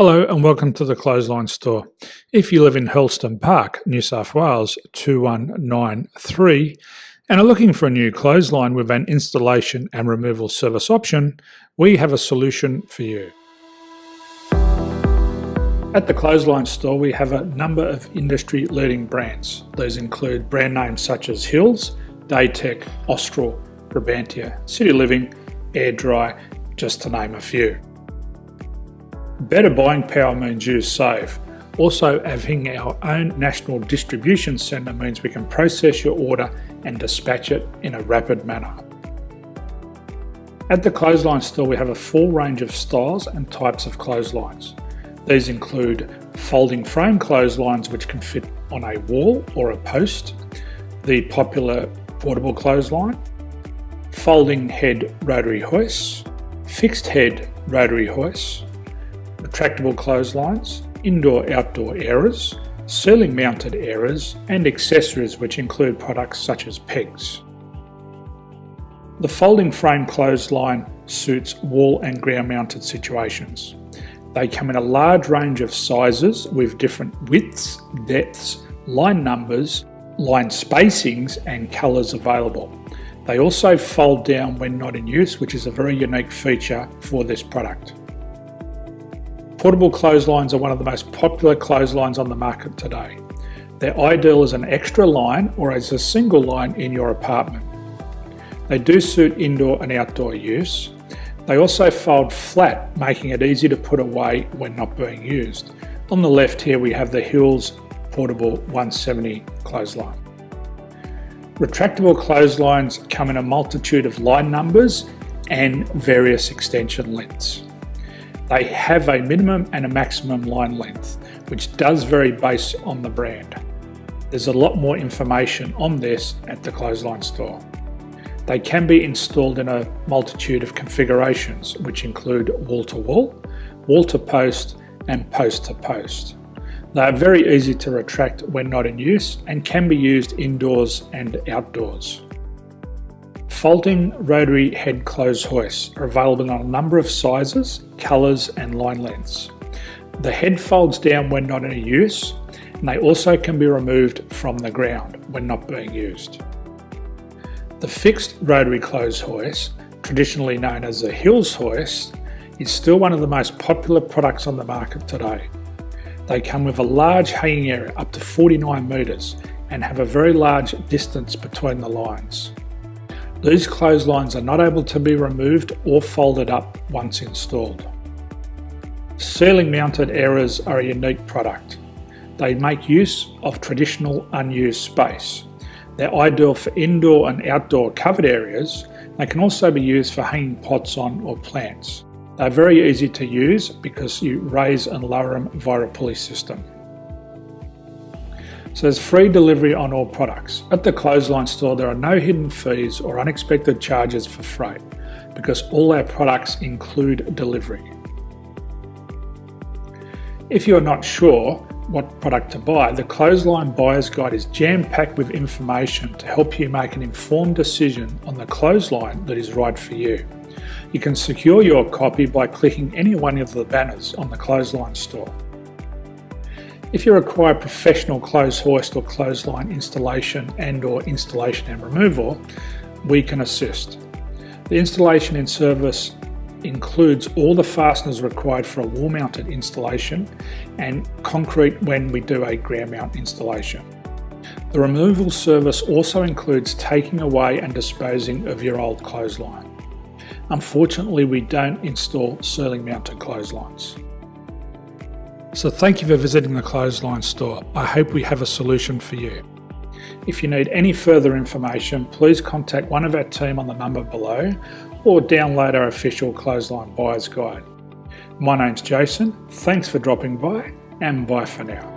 Hello and welcome to the Clothesline Store. If you live in Hurlstone Park, New South Wales 2193 and are looking for a new clothesline with an installation and removal service option, we have a solution for you. At the Clothesline Store we have a number of industry leading brands. These include brand names such as Hills, Daytech, Austral, Brabantia, City Living, Air Dry, just to name a few. Better buying power means you save. Also, having our own national distribution centre means we can process your order and dispatch it in a rapid manner. At the Clothesline Store we have a full range of styles and types of clotheslines. These include folding frame clotheslines which can fit on a wall or a post, the popular portable clothesline, folding head rotary hoists, fixed head rotary hoists, retractable clotheslines, indoor-outdoor airers, ceiling mounted airers and accessories which include products such as pegs. The folding frame clothesline suits wall and ground mounted situations. They come in a large range of sizes with different widths, depths, line numbers, line spacings and colours available. They also fold down when not in use, which is a very unique feature for this product. Portable clotheslines are one of the most popular clotheslines on the market today. They're ideal as an extra line or as a single line in your apartment. They do suit indoor and outdoor use. They also fold flat, making it easy to put away when not being used. On the left here we have the Hills Portable 170 clothesline. Retractable clotheslines come in a multitude of line numbers and various extension lengths. They have a minimum and a maximum line length, which does vary based on the brand. There's a lot more information on this at the Clothesline Store. They can be installed in a multitude of configurations, which include wall-to-wall, wall-to-post and post-to-post. They are very easy to retract when not in use and can be used indoors and outdoors. Folding rotary head clothes hoists are available in a number of sizes, colours and line lengths. The head folds down when not in use and they also can be removed from the ground when not being used. The fixed rotary clothes hoist, traditionally known as the Hills hoist, is still one of the most popular products on the market today. They come with a large hanging area up to 49 metres and have a very large distance between the lines. These clotheslines are not able to be removed or folded up once installed. Ceiling mounted airers are a unique product. They make use of traditional unused space. They're ideal for indoor and outdoor covered areas. They can also be used for hanging pots on or plants. They're very easy to use because you raise and lower them via a pulley system. So there's free delivery on all products. At the Clothesline Store there are no hidden fees or unexpected charges for freight because all our products include delivery. If you're not sure what product to buy, the Clothesline Buyer's Guide is jam-packed with information to help you make an informed decision on the clothesline that is right for you. You can secure your copy by clicking any one of the banners on the Clothesline Store. If you require professional clothes hoist or clothesline installation and removal, we can assist. The installation and service includes all the fasteners required for a wall mounted installation and concrete when we do a ground mount installation. The removal service also includes taking away and disposing of your old clothesline. Unfortunately, we don't install ceiling mounted clotheslines. So thank you for visiting the Clothesline Store. I hope we have a solution for you. If you need any further information, please contact one of our team on the number below or download our official Clothesline Buyer's Guide. My name's Jason, thanks for dropping by and bye for now.